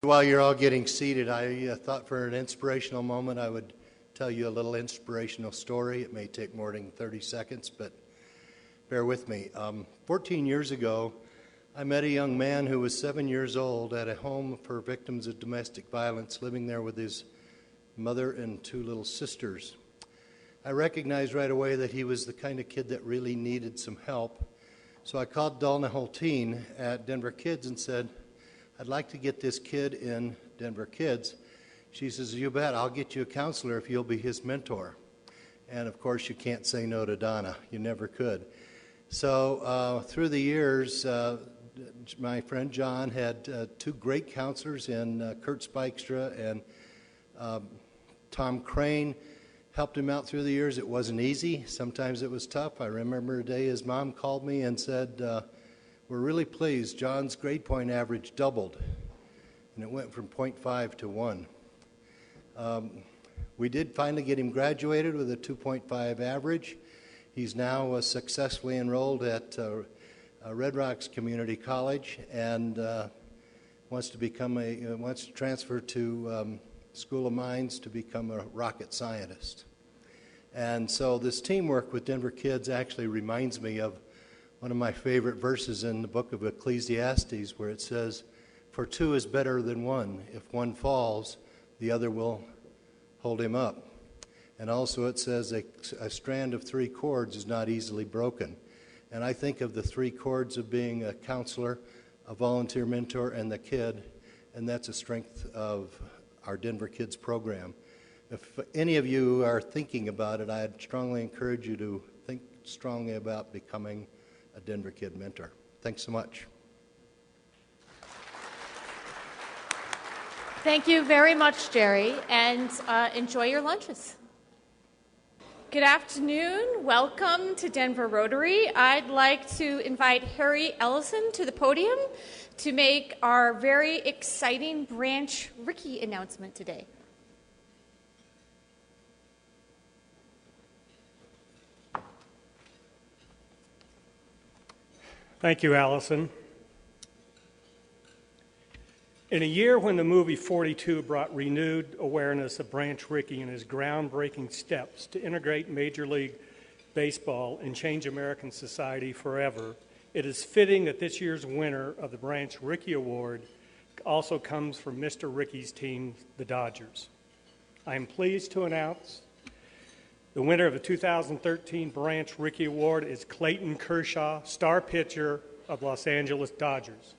While you're all getting seated, I thought for an inspirational moment I would tell you a little inspirational story. It may take more than 30 seconds, but bear with me. 14 years ago, I met a young man who was 7 years old at a home for victims of domestic violence, living there with his mother and two little sisters. I recognized right away that he was the kind of kid that really needed some help. So I called Dalna Holteen at Denver Kids and said, I'd like to get this kid in Denver Kids. She says, you bet, I'll get you a counselor if you'll be his mentor. And of course, you can't say no to Donna. You never could. So through the years, my friend John had two great counselors in Kurt Spikestra and Tom Crane. Helped him out through the years. It wasn't easy. Sometimes it was tough. I remember a day his mom called me and said, we're really pleased. John's grade point average doubled, and it went from 0.5 to 1. We did finally get him graduated with a 2.5 average. He's now successfully enrolled at Red Rocks Community College and wants to transfer to School of Mines to become a rocket scientist. And so this teamwork with Denver Kids actually reminds me of one of my favorite verses in the book of Ecclesiastes, where it says, for two is better than one. If one falls, the other will hold him up. And also it says a strand of three cords is not easily broken. And I think of the three cords of being a counselor, a volunteer mentor, and the kid, and that's a strength of our Denver Kids program. If any of you are thinking about it, I'd strongly encourage you to think strongly about becoming a Denver Kid mentor. Thanks so much. Thank you very much, Jerry, and enjoy your lunches. Good afternoon. Welcome to Denver Rotary. I'd like to invite Harry Alison to the podium to make our very exciting branch Rickey announcement today. Thank you, Alison. In a year when the movie 42 brought renewed awareness of Branch Rickey and his groundbreaking steps to integrate Major League Baseball and change American society forever, it is fitting that this year's winner of the Branch Rickey Award also comes from Mr. Rickey's team, the Dodgers. I am pleased to announce the winner of the 2013 Branch Rickey Award is Clayton Kershaw, star pitcher of Los Angeles Dodgers.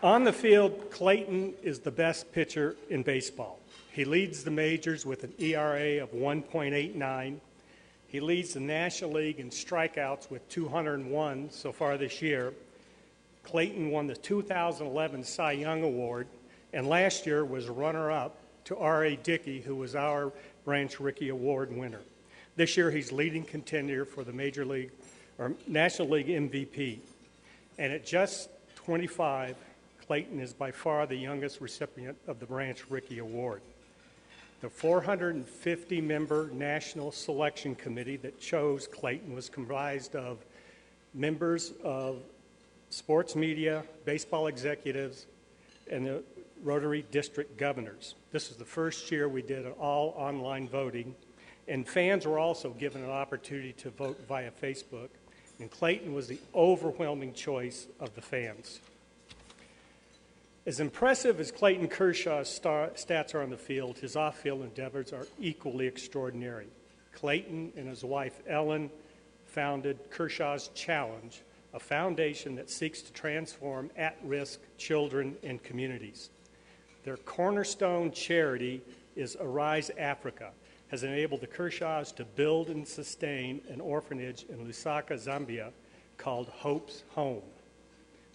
On the field, Clayton is the best pitcher in baseball. He leads the majors with an ERA of 1.89. He leads the National League in strikeouts with 201 so far this year. Clayton won the 2011 Cy Young Award, and last year was runner-up to R.A. Dickey, who was our Branch Rickey Award winner. This year, he's leading contender for the Major League or National League MVP. And at just 25, Clayton is by far the youngest recipient of the Branch Rickey Award. The 450-member National Selection Committee that chose Clayton was comprised of members of sports media, baseball executives, and the Rotary district governors. This is the first year we did an all online voting, and fans were also given an opportunity to vote via Facebook, and Clayton was the overwhelming choice of the fans. As impressive as Clayton Kershaw's stats are on the field, his off-field endeavors are equally extraordinary. Clayton and his wife Ellen founded Kershaw's Challenge, a foundation that seeks to transform at-risk children and communities. Their cornerstone charity is Arise Africa, has enabled the Kershaws to build and sustain an orphanage in Lusaka, Zambia, called Hope's Home.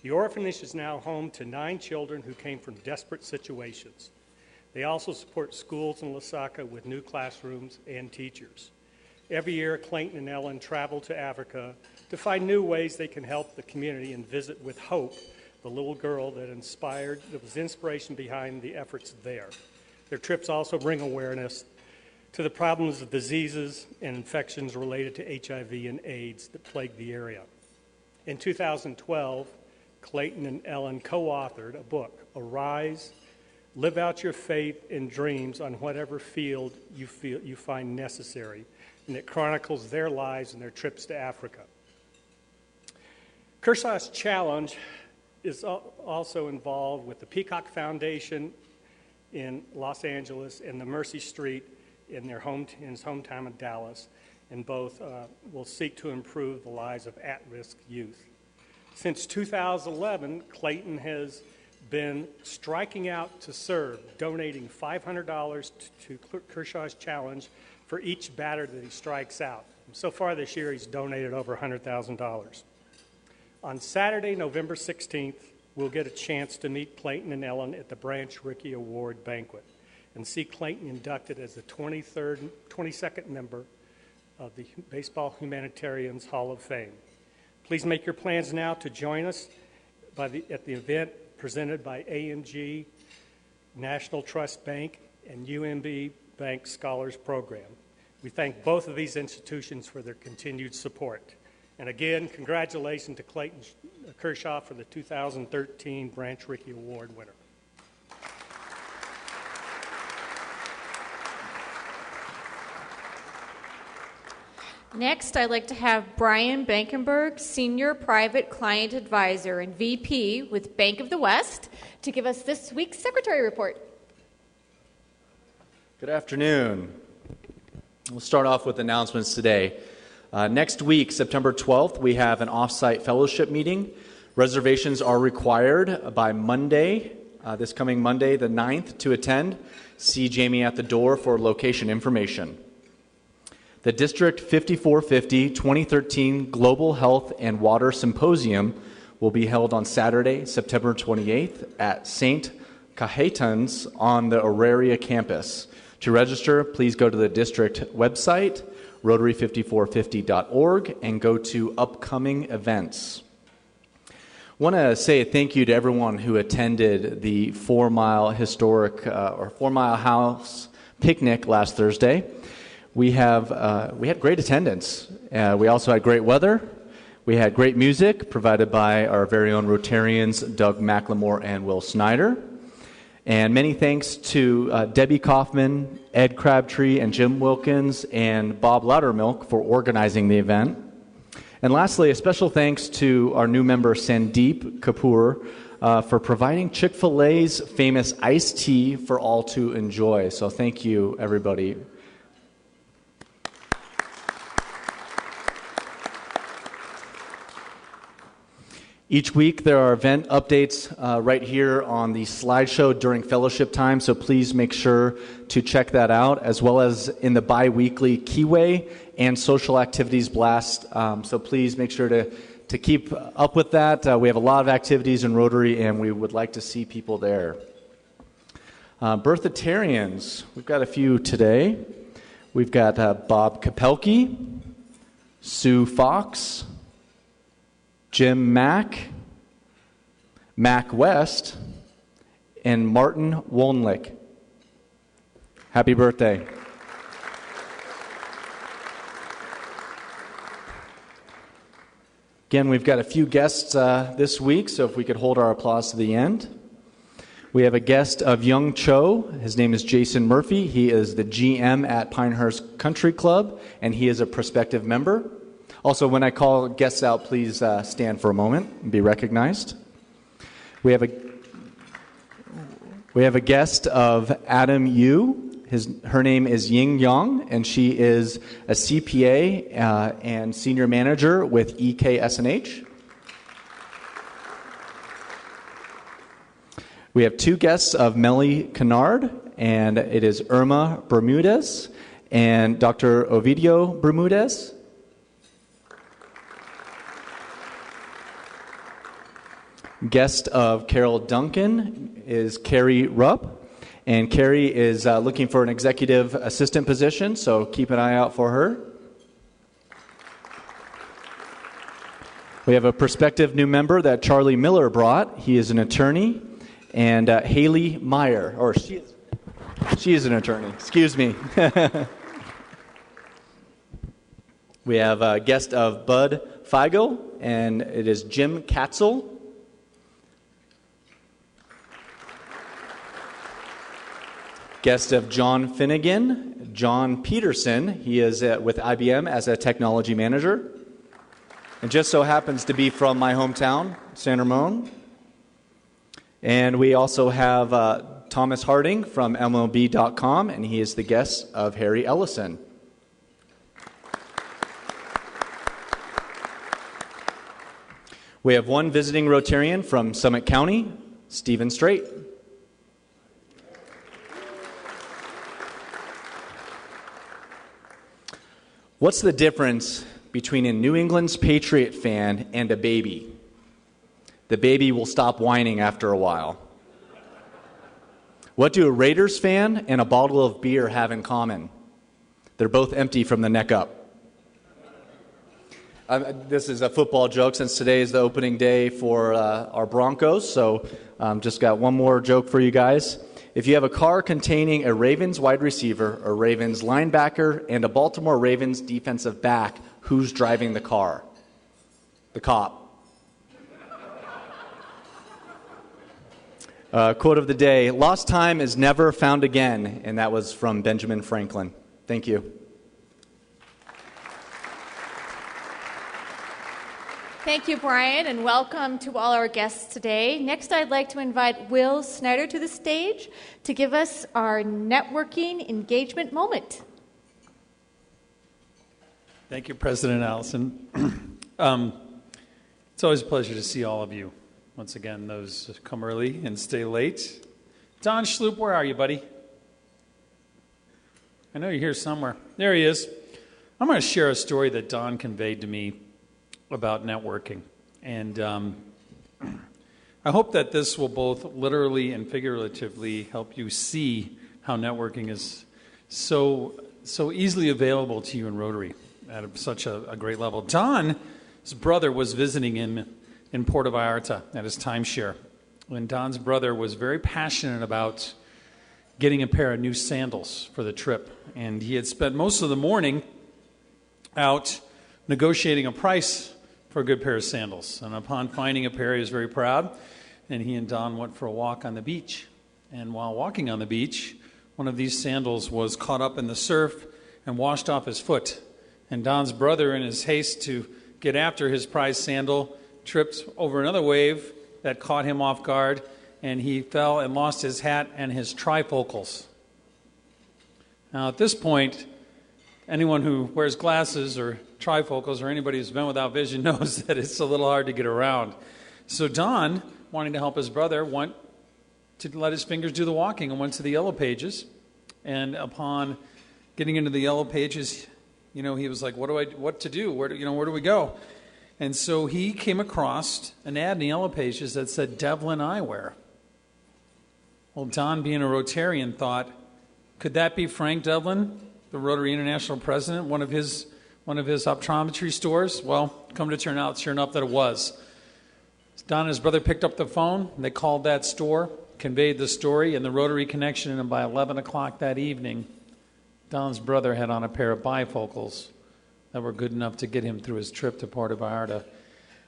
The orphanage is now home to 9 children who came from desperate situations. They also support schools in Lusaka with new classrooms and teachers. Every year, Clayton and Ellen travel to Africa to find new ways they can help the community and visit with Hope, the little girl that was inspiration behind the efforts there. Their trips also bring awareness to the problems of diseases and infections related to HIV and AIDS that plague the area. In 2012, Clayton and Ellen co-authored a book, Arise, Live Out Your Faith and Dreams on Whatever Field you find necessary, and it chronicles their lives and their trips to Africa. Kershaw's Challenge is also involved with the Peacock Foundation in Los Angeles and the Mercy Street in his hometown of Dallas, and both will seek to improve the lives of at-risk youth. Since 2011, Clayton has been striking out to serve, donating $500 to Kershaw's Challenge for each batter that he strikes out. And so far this year, he's donated over $100,000. On Saturday, November 16th, we'll get a chance to meet Clayton and Ellen at the Branch Rickey Award banquet and see Clayton inducted as the 22nd member of the Baseball Humanitarians Hall of Fame. Please make your plans now to join us at the event presented by AMG, National Trust Bank, and UMB Bank Scholars Program. We thank both of these institutions for their continued support. And again, congratulations to Clayton Kershaw for the 2013 Branch Rickey Award winner. Next, I'd like to have Brian Bankenberg, Senior Private Client Advisor and VP with Bank of the West, to give us this week's Secretary Report. Good afternoon. We'll start off with announcements today. Next week, September 12th, we have an off-site fellowship meeting. Reservations are required by Monday, this coming Monday, the 9th, to attend. See Jamie at the door for location information. The District 5450 2013 Global Health and Water Symposium will be held on Saturday, September 28th at St. Cajetan's on the Auraria campus. To register, please go to the district website, rotary5450.org, and go to upcoming events. I want to say thank you to everyone who attended the 4 Mile House picnic last Thursday. We had great attendance. We also had great weather. We had great music provided by our very own Rotarians, Doug McLemore and Will Snyder. And many thanks to Debbie Kaufman, Ed Crabtree, and Jim Wilkins, and Bob Loudermilk for organizing the event. And lastly, a special thanks to our new member, Sandeep Kapoor, for providing Chick-fil-A's famous iced tea for all to enjoy. So thank you, everybody. Each week there are event updates right here on the slideshow during fellowship time, so please make sure to check that out, as well as in the bi-weekly Keyway and social activities blast. So please make sure to keep up with that. We have a lot of activities in Rotary, and we would like to see people there. Birthitarians, we've got a few today. We've got Bob Kapelke, Sue Fox, Jim Mack, Mac West, and Martin Wolnlick. Happy birthday. Again, we've got a few guests this week, so if we could hold our applause to the end. We have a guest of Young Cho. His name is Jason Murphy. He is the GM at Pinehurst Country Club, and he is a prospective member. Also, when I call guests out, please stand for a moment and be recognized. We have a guest of Adam Yu. Her name is Ying Yang, and she is a CPA and senior manager with EKS&H. We have two guests of Melly Kennard, and it is Irma Bermudez and Dr. Ovidio Bermudez. Guest of Carol Duncan is Carrie Rupp, and Carrie is looking for an executive assistant position, so keep an eye out for her. We have a prospective new member that Charlie Miller brought. He is an attorney, and Haley Meyer, or she is an attorney, excuse me. We have a guest of Bud Figo, and it is Jim Katzel. Guest of John Finnegan, John Peterson. He is with IBM as a technology manager. And just so happens to be from my hometown, San Ramon. And we also have Thomas Harding from MLB.com, and he is the guest of Harry Ellison. We have one visiting Rotarian from Summit County, Stephen Strait. What's the difference between a New England's Patriot fan and a baby? The baby will stop whining after a while. What do a Raiders fan and a bottle of beer have in common? They're both empty from the neck up. This is a football joke since today is the opening day for our Broncos, so just got one more joke for you guys. If you have a car containing a Ravens wide receiver, a Ravens linebacker, and a Baltimore Ravens defensive back, who's driving the car? The cop. Quote of the day, "Lost time is never found again," and that was from Benjamin Franklin. Thank you. Thank you, Brian, and welcome to all our guests today. Next, I'd like to invite Will Snyder to the stage to give us our networking engagement moment. Thank you, President Alison. It's always a pleasure to see all of you. Once again, those come early and stay late. Don Schloop, where are you, buddy? I know you're here somewhere. There he is. I'm going to share a story that Don conveyed to me about networking. And I hope that this will both literally and figuratively help you see how networking is so easily available to you in Rotary at such a great level. Don's brother was visiting him in Puerto Vallarta at his timeshare. And Don's brother was very passionate about getting a pair of new sandals for the trip. And he had spent most of the morning out negotiating a price for a good pair of sandals. And upon finding a pair, he was very proud. And he and Don went for a walk on the beach. And while walking on the beach, one of these sandals was caught up in the surf and washed off his foot. And Don's brother, in his haste to get after his prized sandal, tripped over another wave that caught him off guard, and he fell and lost his hat and his trifocals. Now, at this point, anyone who wears glasses or trifocals or anybody who's been without vision knows that it's a little hard to get around. So Don, wanting to help his brother, went to let his fingers do the walking and went to the Yellow Pages. And upon getting into the Yellow Pages, he was like, what to do? Where do we go? And so he came across an ad in the Yellow Pages that said Devlin Eyewear. Well, Don, being a Rotarian, thought, could that be Frank Devlin, the Rotary International president, one of his optometry stores? Well, come to turn out, sure enough, that it was. Don and his brother picked up the phone. They called that store, conveyed the story and the Rotary connection, and by 11 o'clock that evening, Don's brother had on a pair of bifocals that were good enough to get him through his trip to Puerto Vallarta.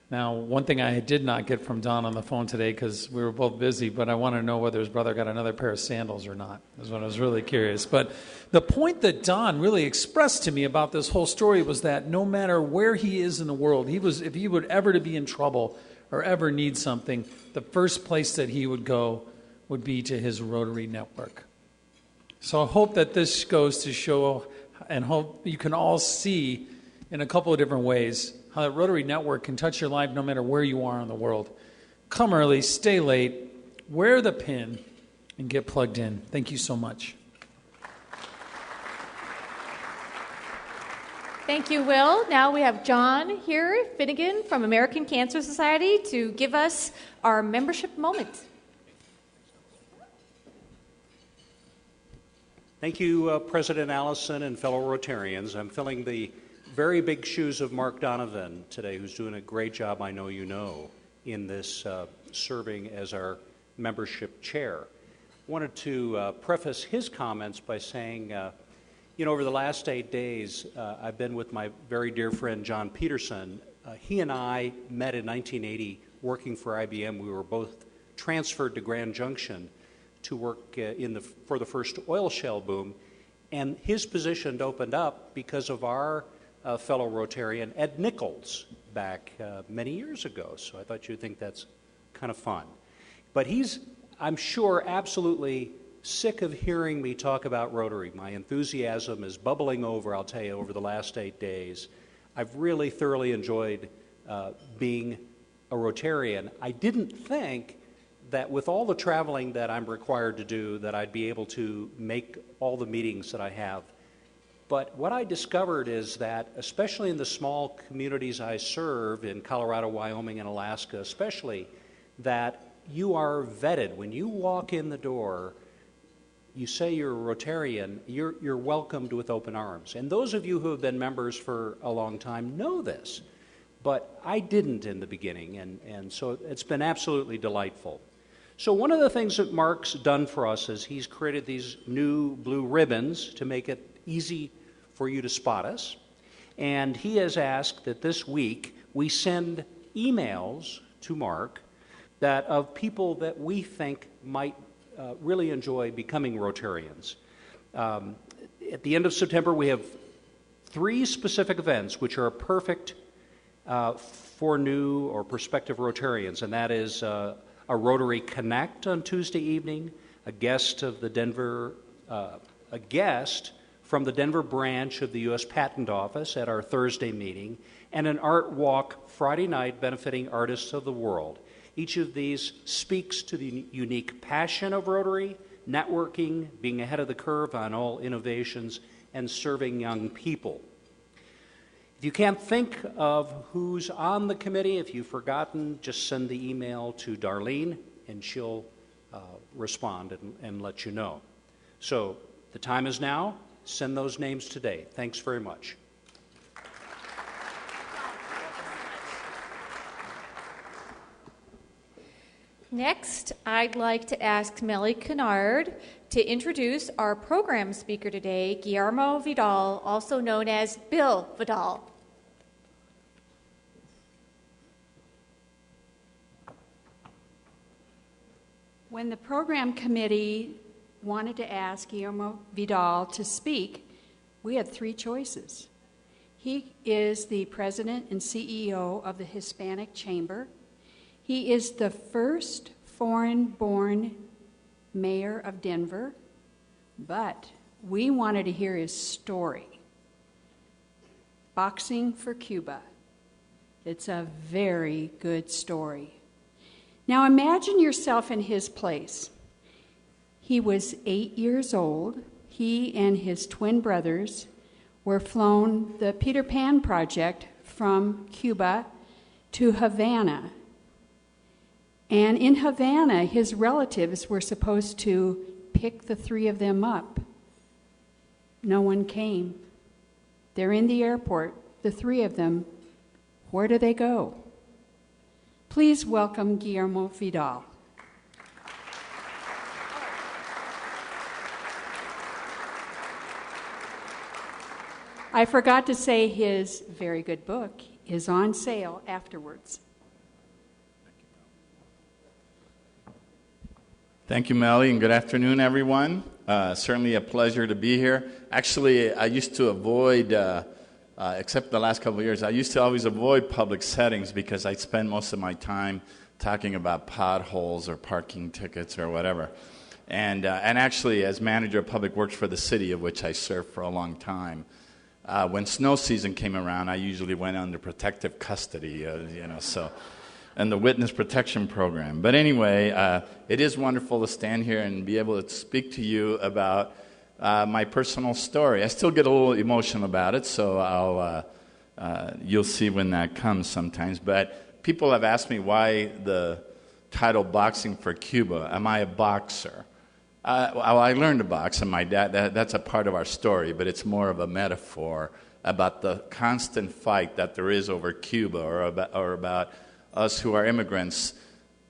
Now, one thing I did not get from Don on the phone today, because we were both busy, but I want to know whether his brother got another pair of sandals or not. That's what I was really curious. But the point that Don really expressed to me about this whole story was that no matter where he is in the world, if he would ever to be in trouble or ever need something, the first place that he would go would be to his Rotary network. So I hope that this goes to show, and hope you can all see in a couple of different ways, how the Rotary Network can touch your life no matter where you are in the world. Come early, stay late, wear the pin, and get plugged in. Thank you so much. Thank you, Will. Now we have John here, Finnegan from American Cancer Society, to give us our membership moment. Thank you, President Alison and fellow Rotarians. I'm filling the very big shoes of Mark Donovan today, who's doing a great job, I know you know, in this serving as our membership chair. Wanted to preface his comments by saying You know, over the last 8 days, I've been with my very dear friend John Peterson. He and I met in 1980 working for IBM. We were both transferred to Grand Junction to work for the first oil shale boom, and his position opened up because of our fellow Rotarian Ed Nichols back many years ago. So I thought you'd think that's kind of fun. But he's, I'm sure, absolutely sick of hearing me talk about Rotary. My enthusiasm is bubbling over, I'll tell you, over the last 8 days. I've really thoroughly enjoyed being a Rotarian. I didn't think that with all the traveling that I'm required to do that I'd be able to make all the meetings that I have. But what I discovered is that, especially in the small communities I serve in Colorado, Wyoming, and Alaska especially, that you are vetted. When you walk in the door, you say you're a Rotarian, you're welcomed with open arms. And those of you who have been members for a long time know this. But I didn't in the beginning, and so it's been absolutely delightful. So one of the things that Mark's done for us is he's created these new blue ribbons to make it easy for you to spot us. And he has asked that this week we send emails to Mark that of people that we think might really enjoy becoming Rotarians. At the end of September, we have 3 specific events which are perfect for new or prospective Rotarians, and that is a Rotary Connect on Tuesday evening, a guest from the Denver branch of the U.S. Patent Office at our Thursday meeting, and an art walk Friday night benefiting artists of the world. Each of these speaks to the unique passion of Rotary, networking, being ahead of the curve on all innovations, and serving young people. If you can't think of who's on the committee, if you've forgotten, just send the email to Darlene, and she'll respond and let you know. So the time is now. Send those names today. Thanks very much. Next, I'd like to ask Melly Kennard to introduce our program speaker today, Guillermo Vidal, also known as Bill Vidal. When the program committee wanted to ask Guillermo Vidal to speak, we had 3 choices. He is the president and CEO of the Hispanic Chamber. He is the first foreign-born mayor of Denver, but we wanted to hear his story. Boxing for Cuba. It's a very good story. Now imagine yourself in his place. He was 8 years old. He and his twin brothers were flown the Peter Pan Project from Cuba to Havana. And in Havana, his relatives were supposed to pick the 3 of them up. No one came. They're in the airport, the 3 of them. Where do they go? Please welcome Guillermo Vidal. I forgot to say his very good book is on sale afterwards. Thank you, Melly, and good afternoon, everyone. Certainly a pleasure to be here. Actually, I used to avoid, except the last couple of years, I used to always avoid public settings because I spend most of my time talking about potholes or parking tickets or whatever. And actually, as manager of public works for the city, of which I served for a long time, when snow season came around, I usually went under protective custody, and the witness protection program. But anyway, it is wonderful to stand here and be able to speak to you about my personal story. I still get a little emotional about it, so you'll see when that comes sometimes. But people have asked me why the title Boxing for Cuba. Am I a boxer? Well, I learned to box, and my dad, that's a part of our story, but it's more of a metaphor about the constant fight that there is over Cuba or about us who are immigrants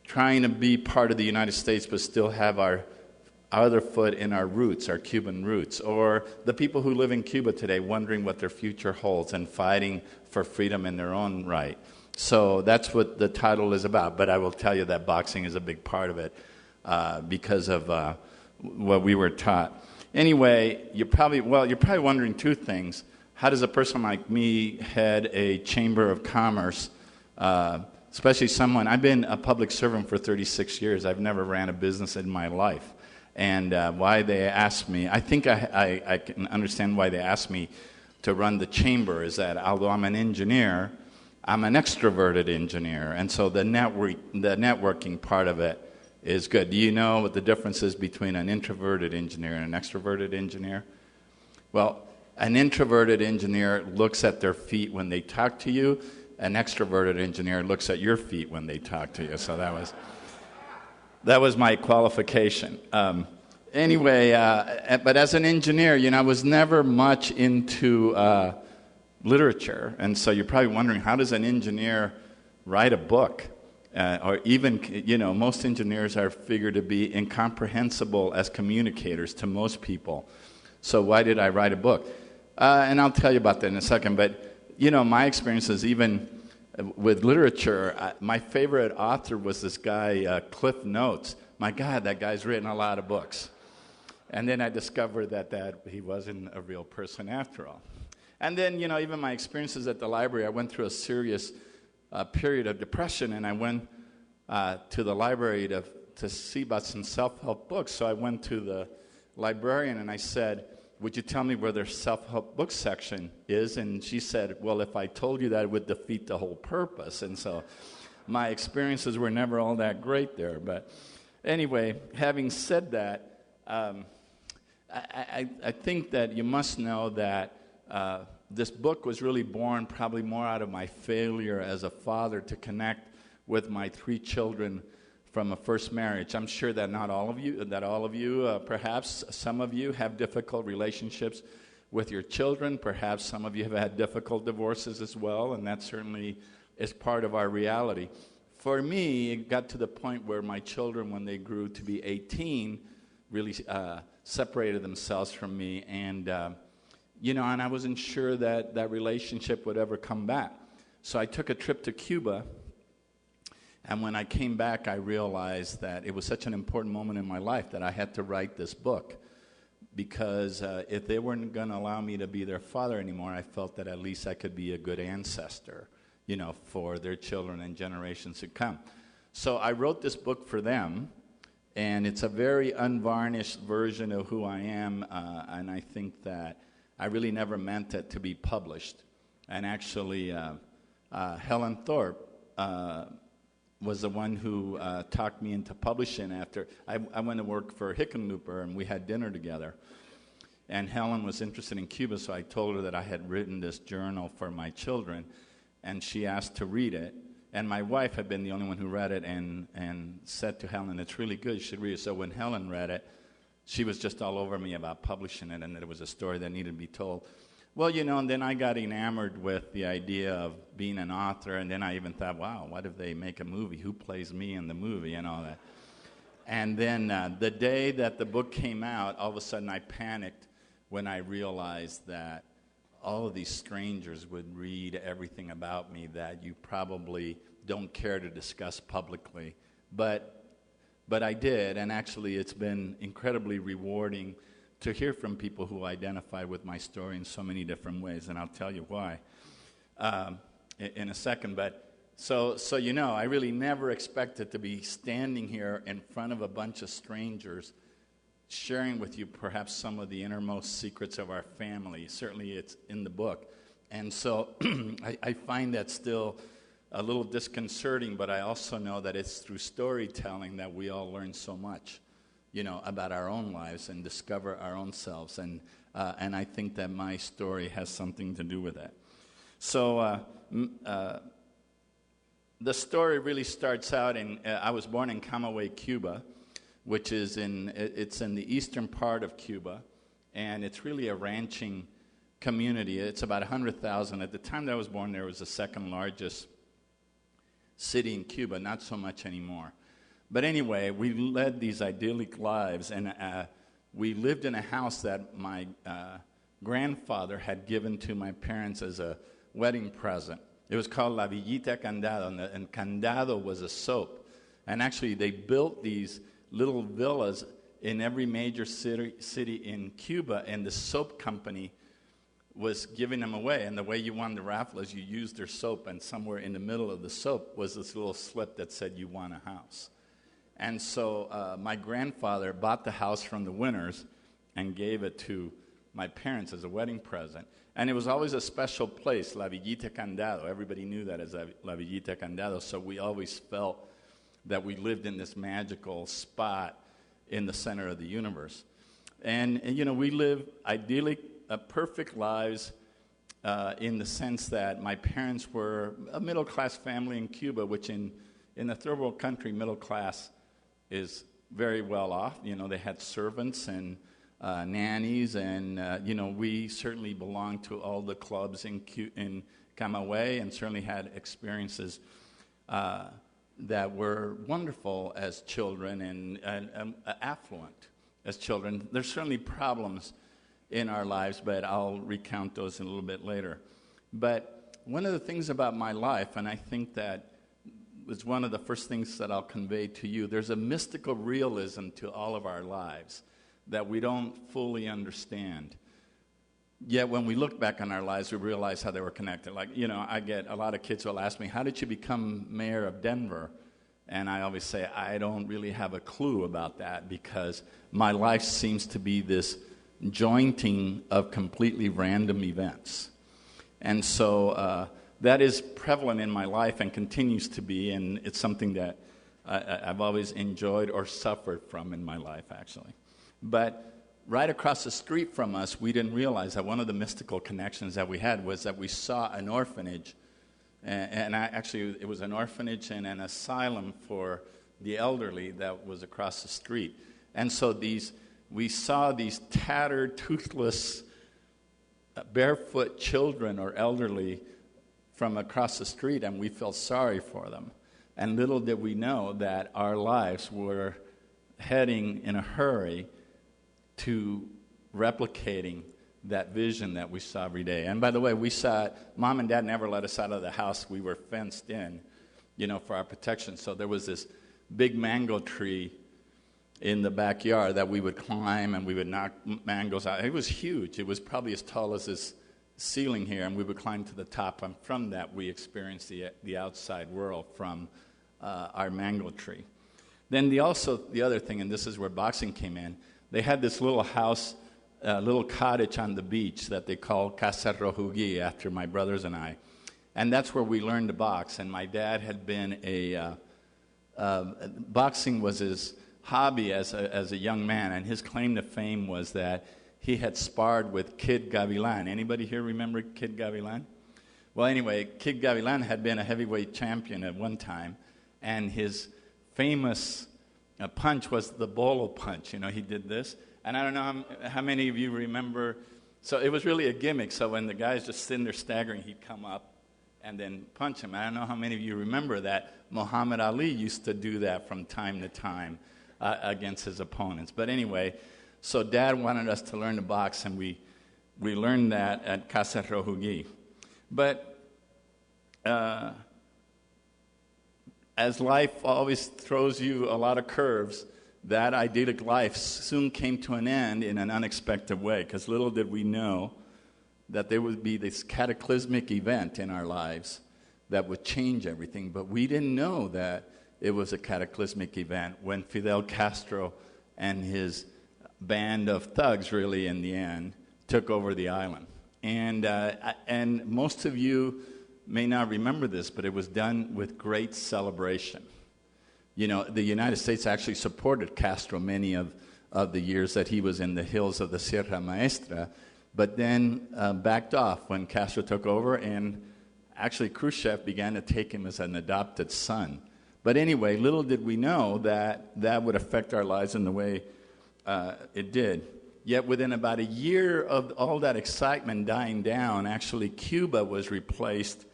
trying to be part of the United States but still have our other foot in our roots, our Cuban roots, or the people who live in Cuba today wondering what their future holds and fighting for freedom in their own right. So that's what the title is about, but I will tell you that boxing is a big part of it because of what we were taught. Anyway, you're probably wondering two things. How does a person like me head a chamber of commerce, especially someone, I've been a public servant for 36 years. I've never ran a business in my life. And why they asked me, I think I can understand why they asked me to run the chamber, is that although I'm an engineer, I'm an extroverted engineer. And so the networking part of it is good. Do you know what the difference is between an introverted engineer and an extroverted engineer? Well, an introverted engineer looks at their feet when they talk to you. An extroverted engineer looks at your feet when they talk to you. So that was my qualification. Anyway, but as an engineer, I was never much into literature. And so you're probably wondering, how does an engineer write a book? Or even, most engineers are figured to be incomprehensible as communicators to most people. So why did I write a book? And I'll tell you about that in a second. But, my experiences, even with literature, my favorite author was this guy, Cliff Notes. My God, that guy's written a lot of books. And then I discovered that he wasn't a real person after all. And then, even my experiences at the library, I went through a serious period of depression, and I went to the library to see about some self-help books. So I went to the librarian, and I said, would you tell me where their self-help book section is? And she said, well, if I told you that, it would defeat the whole purpose. And so my experiences were never all that great there. But anyway, having said that, I think that you must know that this book was really born probably more out of my failure as a father to connect with my 3 children from a first marriage. I'm sure that not all of you, perhaps some of you have difficult relationships with your children. Perhaps some of you have had difficult divorces as well, and that certainly is part of our reality. For me, it got to the point where my children, when they grew to be 18, really separated themselves from me, and and I wasn't sure that relationship would ever come back. So I took a trip to Cuba. And when I came back, I realized that it was such an important moment in my life that I had to write this book. Because if they weren't going to allow me to be their father anymore, I felt that at least I could be a good ancestor, for their children and generations to come. So I wrote this book for them, and it's a very unvarnished version of who I am, and I think that I really never meant it to be published. And actually, Helen Thorpe was the one who talked me into publishing after. I went to work for Hickenlooper, and we had dinner together. And Helen was interested in Cuba, so I told her that I had written this journal for my children, and she asked to read it. And my wife had been the only one who read it and said to Helen, it's really good, you should read it. So when Helen read it, she was just all over me about publishing it and that it was a story that needed to be told. Well, and then I got enamored with the idea of being an author, and then I even thought, wow, what if they make a movie? Who plays me in the movie and all that? And then the day that the book came out, all of a sudden I panicked when I realized that all of these strangers would read everything about me that you probably don't care to discuss publicly. But I did, and actually it's been incredibly rewarding to hear from people who identify with my story in so many different ways, and I'll tell you why in a second. But so I really never expected to be standing here in front of a bunch of strangers sharing with you perhaps some of the innermost secrets of our family. Certainly it's in the book. And so I find that still a little disconcerting, but I also know that it's through storytelling that we all learn so much, about our own lives and discover our own selves. And I think that my story has something to do with that. So the story really starts out I was born in Camagüey, Cuba, which is in the eastern part of Cuba, and it's really a ranching community. It's about 100,000. At the time that I was born, there was the second largest city in Cuba, not so much anymore. But anyway, we led these idyllic lives, and we lived in a house that my grandfather had given to my parents as a wedding present. It was called La Villita Candado, and Candado was a soap. And actually, they built these little villas in every major city in Cuba, and the soap company was giving them away. And the way you won the raffle is you used their soap, and somewhere in the middle of the soap was this little slip that said you won a house. And so my grandfather bought the house from the winners and gave it to my parents as a wedding present. And it was always a special place, La Villita Candado. Everybody knew that as La Villita Candado, so we always felt that we lived in this magical spot in the center of the universe. And you know, we lived idyllic, perfect lives in the sense that my parents were a middle-class family in Cuba, which in the third world country, middle class is very well off. You know, they had servants and nannies, and you know, we certainly belonged to all the clubs in Camagüey, and certainly had experiences that were wonderful as children and affluent as children. There's certainly problems in our lives, but I'll recount those a little bit later. But one of the things about my life, and I think that was one of the first things that I'll convey to you, there's a mystical realism to all of our lives that we don't fully understand. Yet when we look back on our lives, we realize how they were connected. Like, you know, I get a lot of kids who will ask me, how did you become mayor of Denver? And I always say, I don't really have a clue about that, because my life seems to be this jointing of completely random events. And so that is prevalent in my life and continues to be, and it's something that I've always enjoyed or suffered from in my life, actually. But right across the street from us, we didn't realize that one of the mystical connections that we had was that we saw an orphanage, and actually it was an orphanage and an asylum for the elderly that was across the street. And so we saw these tattered, toothless, barefoot children or elderly from across the street, and we felt sorry for them. And little did we know that our lives were heading in a hurry to replicating that vision that we saw every day. And by the way, we saw it. Mom and Dad never let us out of the house. We were fenced in, you know, for our protection. So there was this big mango tree in the backyard that we would climb, and we would knock mangoes out. It was huge. It was probably as tall as this ceiling here, and we would climb to the top. And from that, we experienced the outside world from our mango tree. Then the other thing, and this is where boxing came in, they had this little house, little cottage on the beach that they called Casa Rojugui after my brothers and I. And that's where we learned to box. And my dad had been boxing was his hobby as a young man, and his claim to fame was that he had sparred with Kid Gavilan. Anybody here remember Kid Gavilan? Well, anyway, Kid Gavilan had been a heavyweight champion at one time, and his famous punch was the bolo punch. You know, he did this. And I don't know how many of you remember. So it was really a gimmick. So when the guy's just sitting there staggering, he'd come up and then punch him. I don't know how many of you remember that. Muhammad Ali used to do that from time to time against his opponents. But anyway, so Dad wanted us to learn to box, and we learned that at Casa Rojugui. But as life always throws you a lot of curves, that idyllic life soon came to an end in an unexpected way, because little did we know that there would be this cataclysmic event in our lives that would change everything. But we didn't know that it was a cataclysmic event when Fidel Castro and his band of thugs, really, in the end, took over the island. And most of you may not remember this, but it was done with great celebration. You know, the United States actually supported Castro many of the years that he was in the hills of the Sierra Maestra, but then backed off when Castro took over, and actually Khrushchev began to take him as an adopted son. But anyway, little did we know that that would affect our lives in the way it did. Yet within about a year of all that excitement dying down, actually Cuba was replaced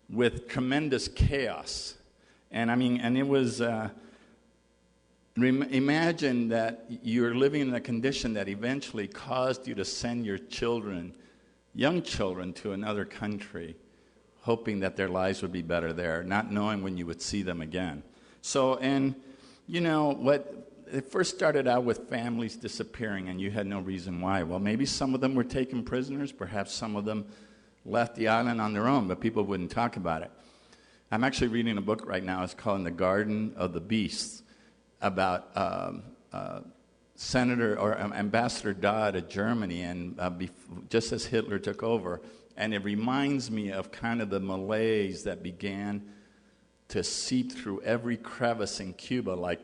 with tremendous chaos. And I mean, and it was Imagine that you're living in a condition that eventually caused you to send your children, young children, to another country, hoping that their lives would be better there, not knowing when you would see them again. So, and you know, it first started out with families disappearing, and you had no reason why. Well, maybe some of them were taken prisoners. Perhaps some of them left the island on their own, but people wouldn't talk about it. I'm actually reading a book right now. It's called In the Garden of the Beasts, about Senator or Ambassador Dodd of Germany, and just as Hitler took over. And it reminds me of kind of the malaise that began to seep through every crevice in Cuba, like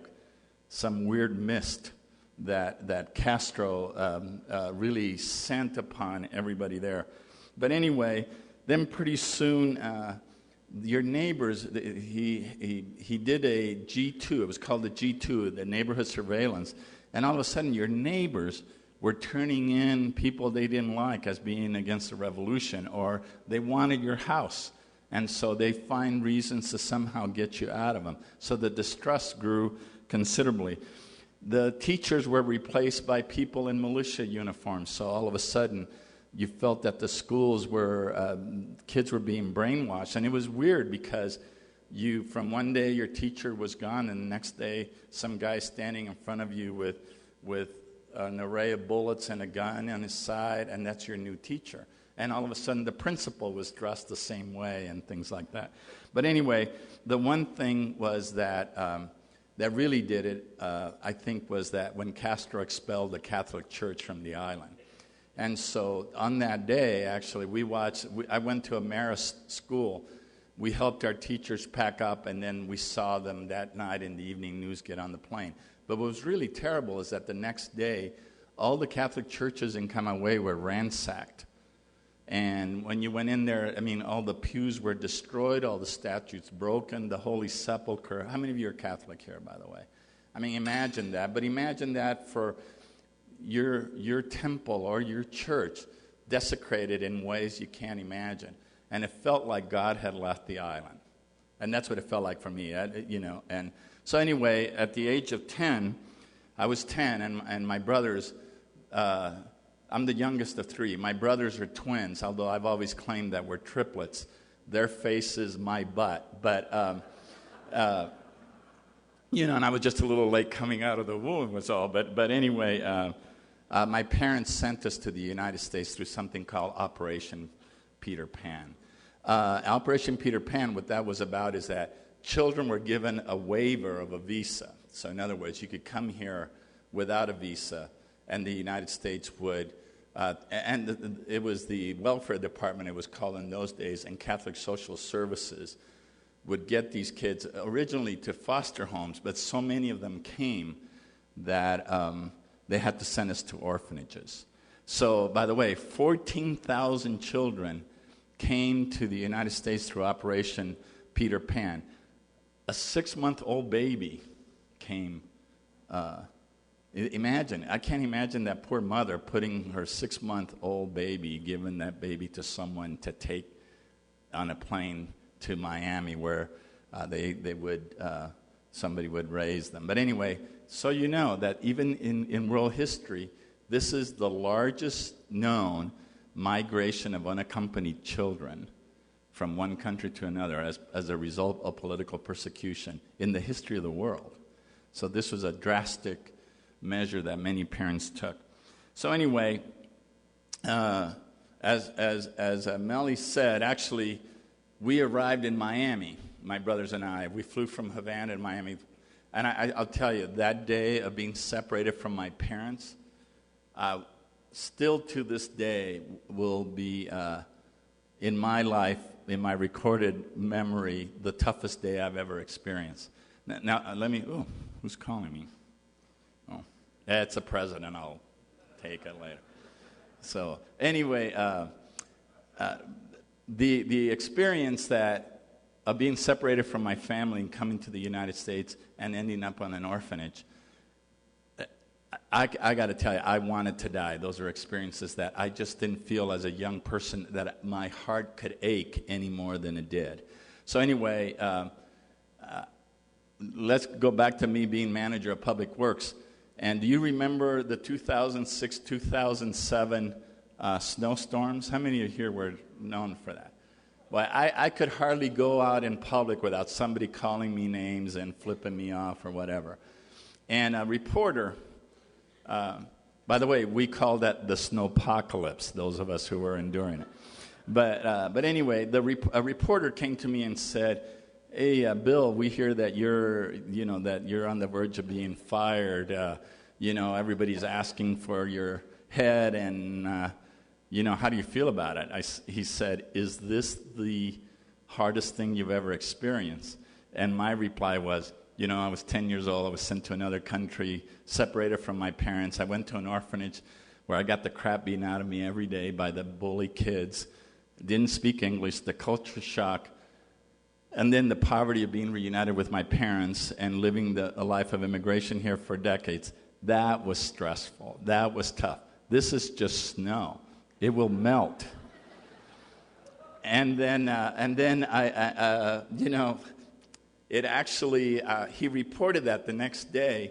some weird mist that Castro really sent upon everybody there. But anyway, then pretty soon, your neighbors, he did a G2, it was called the G2, the neighborhood surveillance, and all of a sudden your neighbors were turning in people they didn't like as being against the revolution, or they wanted your house, and so they find reasons to somehow get you out of them. So the distrust grew considerably. The teachers were replaced by people in militia uniforms, so all of a sudden you felt that the schools were, kids were being brainwashed. And it was weird because from one day your teacher was gone, and the next day some guy standing in front of you with an array of bullets and a gun on his side, and that's your new teacher. And all of a sudden the principal was dressed the same way and things like that. But anyway, the one thing was that that really did it, I think, was that when Castro expelled the Catholic Church from the island. And so on that day, actually, I went to a Marist school. We helped our teachers pack up, and then we saw them that night in the evening news get on the plane. But what was really terrible is that the next day, all the Catholic churches in Camagüey were ransacked. And when you went in there, I mean, all the pews were destroyed, all the statues broken, the Holy Sepulchre. How many of you are Catholic here, by the way? I mean, imagine that. But imagine that for your temple or your church desecrated in ways you can't imagine. And it felt like God had left the island. And that's what it felt like for me, And so anyway, at the age of 10, I was 10, and my brothers, I'm the youngest of three. My brothers are twins, although I've always claimed that we're triplets. Their face is my butt. But, and I was just a little late coming out of the womb was all. But anyway, my parents sent us to the United States through something called Operation Peter Pan. Operation Peter Pan, what that was about is that children were given a waiver of a visa. So in other words, you could come here without a visa, and the United States would, it was the welfare department, it was called in those days, and Catholic Social Services would get these kids originally to foster homes, but so many of them came that they had to send us to orphanages. So, by the way, 14,000 children came to the United States through Operation Peter Pan. A 6-month-old baby came. I can't imagine that poor mother putting her 6-month-old baby, giving that baby to someone to take on a plane to Miami where somebody would raise them. But anyway, so you know that even in world history, this is the largest known migration of unaccompanied children from one country to another as a result of political persecution in the history of the world. So this was a drastic measure that many parents took. So anyway, as Melly said, actually, we arrived in Miami, my brothers and I. We flew from Havana to Miami. And I'll tell you, that day of being separated from my parents, still to this day will be, in my life, in my recorded memory, the toughest day I've ever experienced. Now who's calling me? Oh, it's the president. I'll take it later. So anyway, the experience of being separated from my family and coming to the United States and ending up on an orphanage, I got to tell you, I wanted to die. Those are experiences that I just didn't feel as a young person that my heart could ache any more than it did. So anyway, let's go back to me being manager of Public Works. And do you remember the 2006, 2007 snowstorms? How many of you here were known for that? Well, I could hardly go out in public without somebody calling me names and flipping me off or whatever. And a reporter, by the way, we call that the snowpocalypse, those of us who were enduring it. But anyway, a reporter came to me and said, "Hey, Bill, we hear that you're on the verge of being fired. Everybody's asking for your head, and how do you feel about it?" He said, "Is this the hardest thing you've ever experienced?" And my reply was, I was 10 years old. I was sent to another country, separated from my parents. I went to an orphanage where I got the crap beaten out of me every day by the bully kids. Didn't speak English, the culture shock, and then the poverty of being reunited with my parents and living a life of immigration here for decades. That was stressful. That was tough. This is just snow. It will melt. And then it actually, he reported that the next day,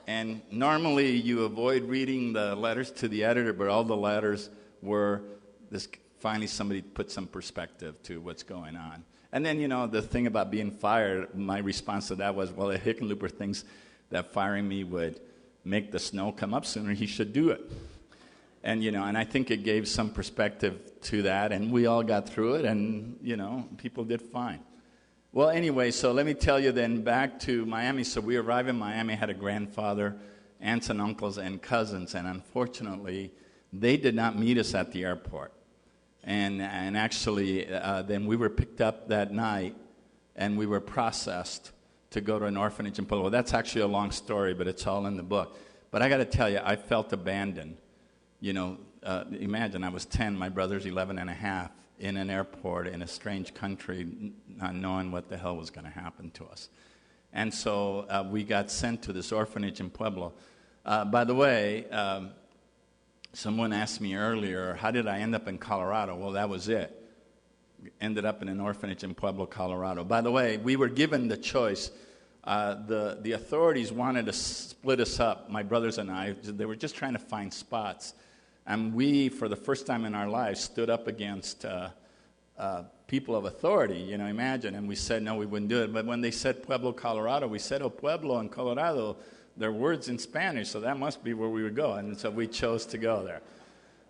and normally you avoid reading the letters to the editor, but all the letters were this. Finally, somebody put some perspective to what's going on. And then, the thing about being fired, my response to that was, well, if Hickenlooper thinks that firing me would make the snow come up sooner, he should do it. And, and I think it gave some perspective to that, and we all got through it, and, people did fine. Well, anyway, so let me tell you then, back to Miami. So we arrived in Miami, had a grandfather, aunts and uncles, and cousins, and unfortunately, they did not meet us at the airport. And actually, then we were picked up that night, and we were processed to go to an orphanage in Pueblo. That's actually a long story, but it's all in the book. But I got to tell you, I felt abandoned. Imagine I was 10, my brother's 11 and a half, in an airport in a strange country, not knowing what the hell was going to happen to us. And so we got sent to this orphanage in Pueblo. By the way, someone asked me earlier, how did I end up in Colorado? Well, that was it. Ended up in an orphanage in Pueblo, Colorado. By the way, we were given the choice. The authorities wanted to split us up, my brothers and I. They were just trying to find spots. And we, for the first time in our lives, stood up against people of authority, imagine. And we said, no, we wouldn't do it. But when they said Pueblo, Colorado, we said, Pueblo and Colorado, they're words in Spanish, so that must be where we would go. And so we chose to go there.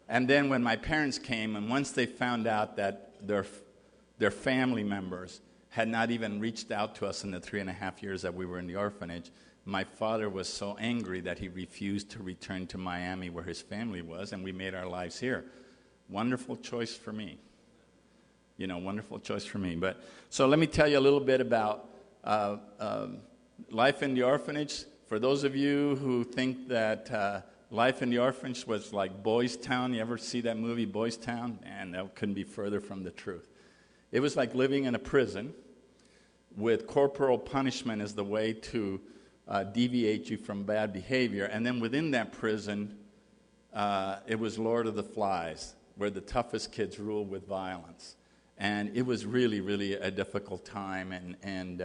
And then when my parents came, and once they found out that their family members had not even reached out to us in the 3.5 years that we were in the orphanage, my father was so angry that he refused to return to Miami where his family was, and we made our lives here. Wonderful choice for me. Wonderful choice for me. But so let me tell you a little bit about life in the orphanage. For those of you who think that life in the orphanage was like Boys Town, you ever see that movie, Boys Town? Man, that couldn't be further from the truth. It was like living in a prison with corporal punishment as the way to deviate you from bad behavior. And then within that prison, it was Lord of the Flies, where the toughest kids ruled with violence. And it was really, really a difficult time, and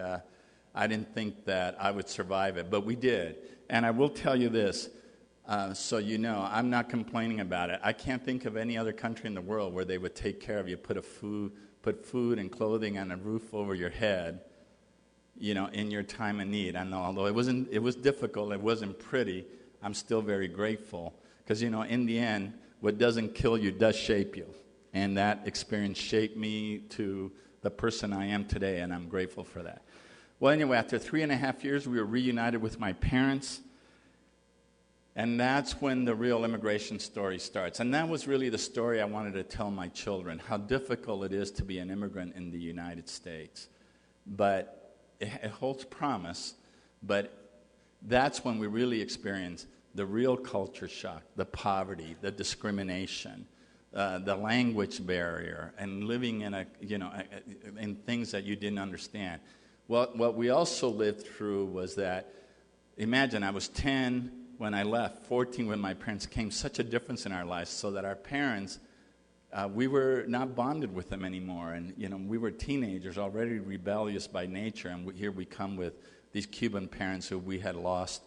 I didn't think that I would survive it, but we did. And I will tell you this, so I'm not complaining about it. I can't think of any other country in the world where they would take care of you, put food and clothing and a roof over your head, in your time of need. And although it was difficult, it wasn't pretty, I'm still very grateful. Because, in the end, what doesn't kill you does shape you. And that experience shaped me to the person I am today, and I'm grateful for that. Well, anyway, after 3.5 years, we were reunited with my parents. And that's when the real immigration story starts. And that was really the story I wanted to tell my children, how difficult it is to be an immigrant in the United States. But it holds promise. But that's when we really experience the real culture shock, the poverty, the discrimination, the language barrier, and living in in things that you didn't understand. Well, what we also lived through was that, imagine I was 10 when I left, 14 when my parents came, such a difference in our lives, so that our parents we were not bonded with them anymore. And, we were teenagers, already rebellious by nature, and here we come with these Cuban parents who we had lost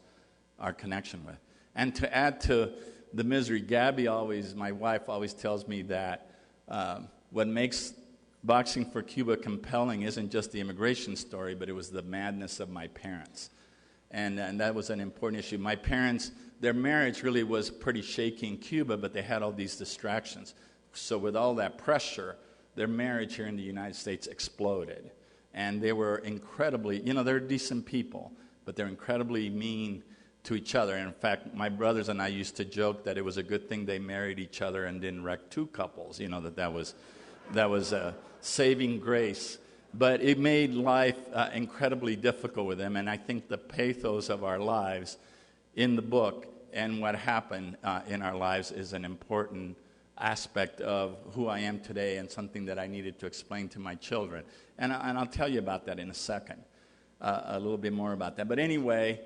our connection with. And to add to the misery, my wife always tells me that what makes boxing for Cuba compelling isn't just the immigration story, but it was the madness of my parents. And that was an important issue. My parents, their marriage really was pretty shaky in Cuba, but they had all these distractions. So with all that pressure, their marriage here in the United States exploded. And they were incredibly, they're decent people, but they're incredibly mean to each other. And in fact, my brothers and I used to joke that it was a good thing they married each other and didn't wreck two couples, that was a saving grace. But it made life incredibly difficult with them, and I think the pathos of our lives in the book and what happened in our lives is an important aspect of who I am today and something that I needed to explain to my children. And I'll tell you about that in a second, a little bit more about that. But anyway,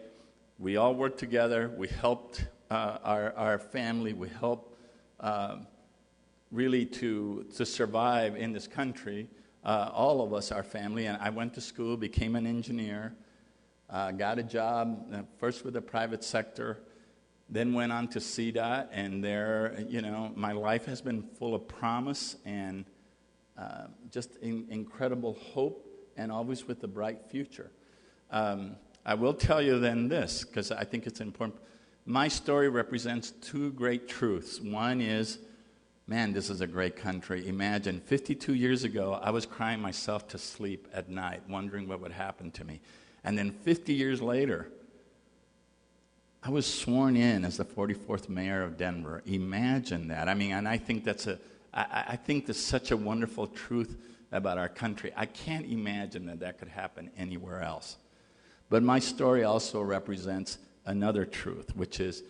we all worked together. We helped our family. We helped really to survive in this country. All of us, our family, and I went to school, became an engineer, got a job, first with the private sector, then went on to CDOT, and there, my life has been full of promise and just incredible hope, and always with a bright future. I will tell you then this, because I think it's important. My story represents two great truths. One is, man, this is a great country. Imagine, 52 years ago, I was crying myself to sleep at night, wondering what would happen to me. And then 50 years later, I was sworn in as the 44th mayor of Denver. Imagine that. And I think I think that's such a wonderful truth about our country. I can't imagine that could happen anywhere else. But my story also represents another truth, which is,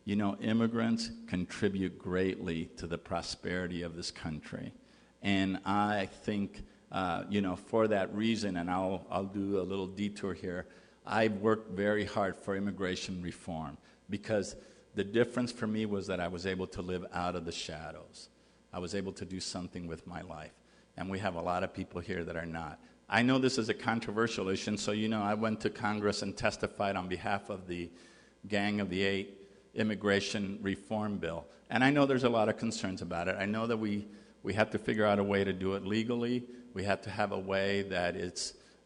immigrants contribute greatly to the prosperity of this country. And I think, for that reason, and I'll do a little detour here, I've worked very hard for immigration reform, because the difference for me was that I was able to live out of the shadows. I was able to do something with my life. And we have a lot of people here that are not. I know this is a controversial issue, so I went to Congress and testified on behalf of the Gang of the Eight immigration reform bill. And I know there's a lot of concerns about it. I know that we have to figure out a way to do it legally. We have to have a way that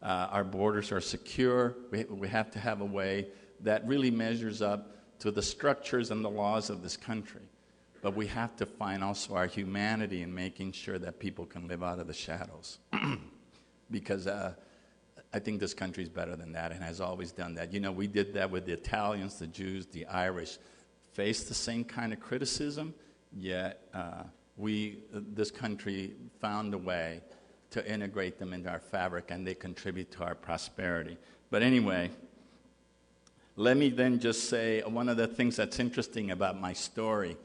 our borders are secure. We have to have a way that really measures up to the structures and the laws of this country. But we have to find also our humanity in making sure that people can live out of the shadows. Because I think this country is better than that and has always done that. We did that with the Italians, the Jews, the Irish. Faced the same kind of criticism, yet this country found a way to integrate them into our fabric, and they contribute to our prosperity. But anyway, let me then just say one of the things that's interesting about my story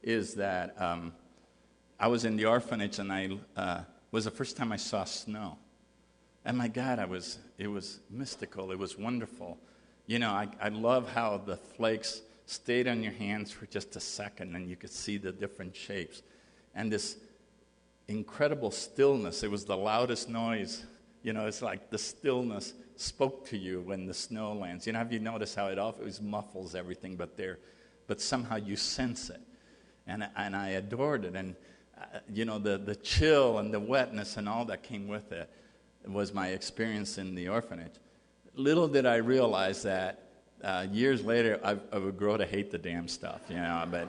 is that I was in the orphanage, and was the first time I saw snow. And my God, it was mystical. It was wonderful. I love how the flakes stayed on your hands for just a second, and you could see the different shapes. And this incredible stillness, it was the loudest noise. It's like the stillness spoke to you when the snow lands. Have you noticed how it always muffles everything but somehow you sense it. And I adored it. And, the chill and the wetness and all that came with it was my experience in the orphanage. Little did I realize that years later, I would grow to hate the damn stuff, But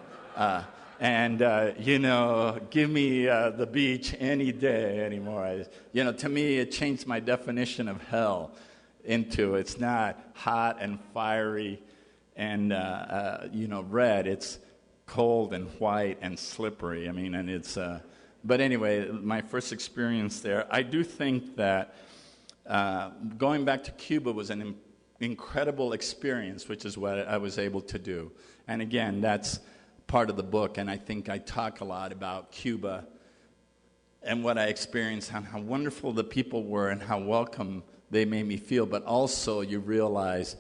give me the beach any day anymore. To me, it changed my definition of hell into it's not hot and fiery and red. It's cold and white and slippery. And it's. But anyway, my first experience there, I do think that going back to Cuba was an incredible experience, which is what I was able to do. And again, that's part of the book, and I think I talk a lot about Cuba and what I experienced and how wonderful the people were and how welcome they made me feel. But also you realize,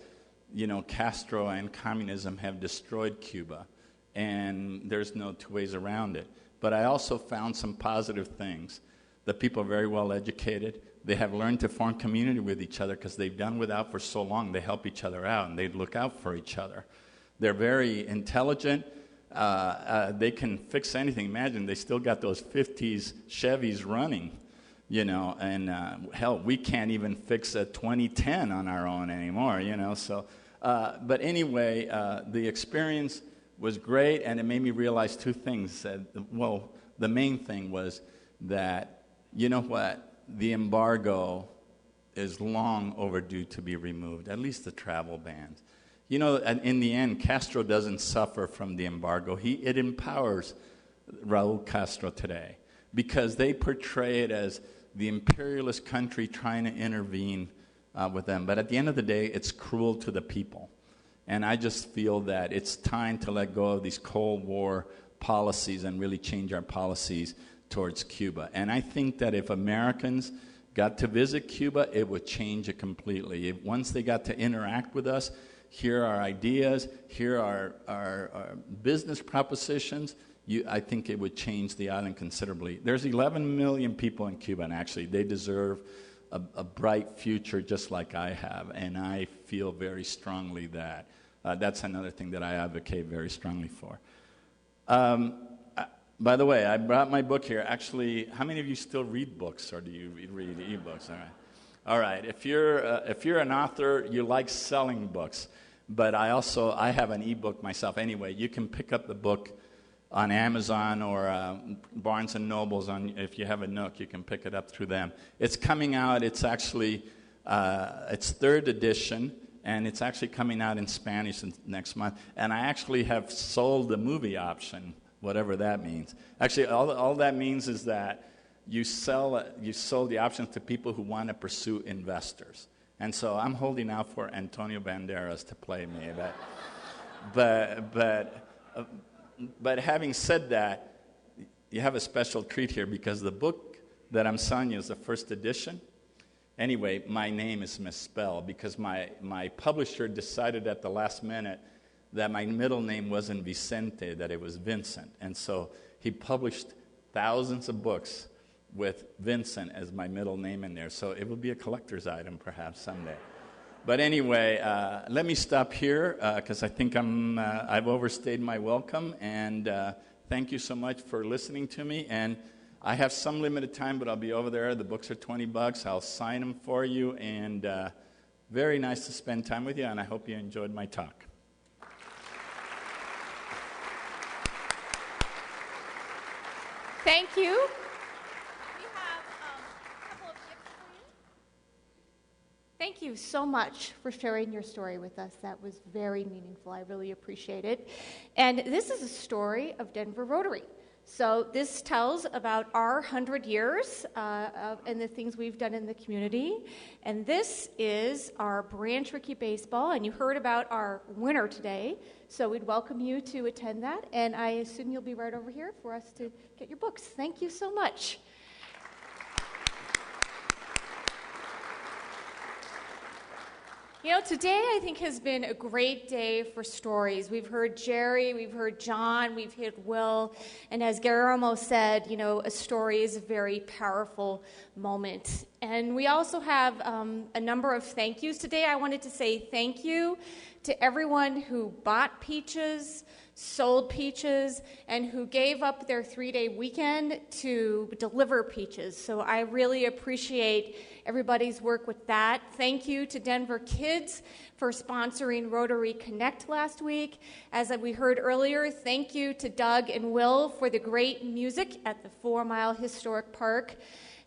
Castro and communism have destroyed Cuba, and there's no two ways around it. but I also found some positive things. The people are very well educated. They have learned to form community with each other because they've done without for so long. They help each other out, and they look out for each other. They're very intelligent. They can fix anything. Imagine, they still got those 50s Chevys running, you know, and hell, we can't even fix a 2010 on our own anymore, you know. So, but anyway, the experience was great, and it made me realize two things. Well, the main thing was that, you know what, the embargo is long overdue to be removed, at least the travel bans. You know, in the end, Castro doesn't suffer from the embargo. It empowers Raul Castro today because they portray it as the imperialist country trying to intervene with them. But at the end of the day, it's cruel to the people. And I just feel that it's time to let go of these Cold War policies and really change our policies towards Cuba. And I think that if Americans got to visit Cuba, it would change it completely. Once they got to interact with us, here are ideas, here are our business propositions, I think it would change the island considerably. There's 11 million people in Cuba, and actually they deserve a bright future just like I have. And I feel very strongly that that's another thing that I advocate very strongly for. By the way, I brought my book here. Actually, how many of you still read books, or do you read e-books? All right. All right. If you're an author, you like selling books. But I have an e-book myself. Anyway, you can pick up the book on Amazon or Barnes and Nobles. If you have a Nook, you can pick it up through them. It's coming out. It's actually it's third edition, and it's actually coming out in Spanish next month. And I actually have sold the movie option, whatever that means. Actually, all that means is that you sold the options to people who want to pursue investors. And so I'm holding out for Antonio Banderas to play me. But having said that, you have a special treat here because the book that I'm selling you is the first edition. Anyway, my name is misspelled because my publisher decided at the last minute that my middle name wasn't Vicente, that it was Vincent. And so he published thousands of books with Vincent as my middle name in there. So it will be a collector's item perhaps someday. But anyway, let me stop here because I think I've overstayed my welcome. And thank you so much for listening to me. And I have some limited time, but I'll be over there. The books are $20. I'll sign them for you. And very nice to spend time with you. And I hope you enjoyed my talk. Thank you. We have a couple of gifts for you. Thank you so much for sharing your story with us. That was very meaningful. I really appreciate it. And this is a story of Denver Rotary. So this tells about our 100 years and the things we've done in the community. And this is our branch Rickey baseball. And you heard about our winner today. So we'd welcome you to attend that. And I assume you'll be right over here for us to get your books. Thank you so much. You know, today I think has been a great day for stories. We've heard Jerry, we've heard John, we've heard Will, and as Guillermo said, you know, a story is a very powerful moment. And we also have a number of thank yous today. I wanted to say thank you to everyone who bought peaches, sold peaches, and who gave up their 3-day weekend to deliver peaches. So I really appreciate everybody's work with that. Thank you to Denver Kids for sponsoring Rotary Connect last week. As we heard earlier, thank you to Doug and Will for the great music at the 4 Mile Historic Park.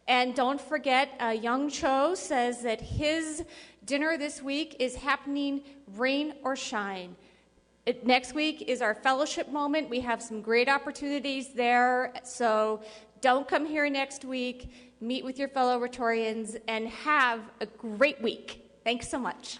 And don't forget, Young Cho says that his dinner this week is happening rain or shine. Next week is our fellowship moment. We have some great opportunities there. So don't come here next week. Meet with your fellow Rotarians and have a great week. Thanks so much.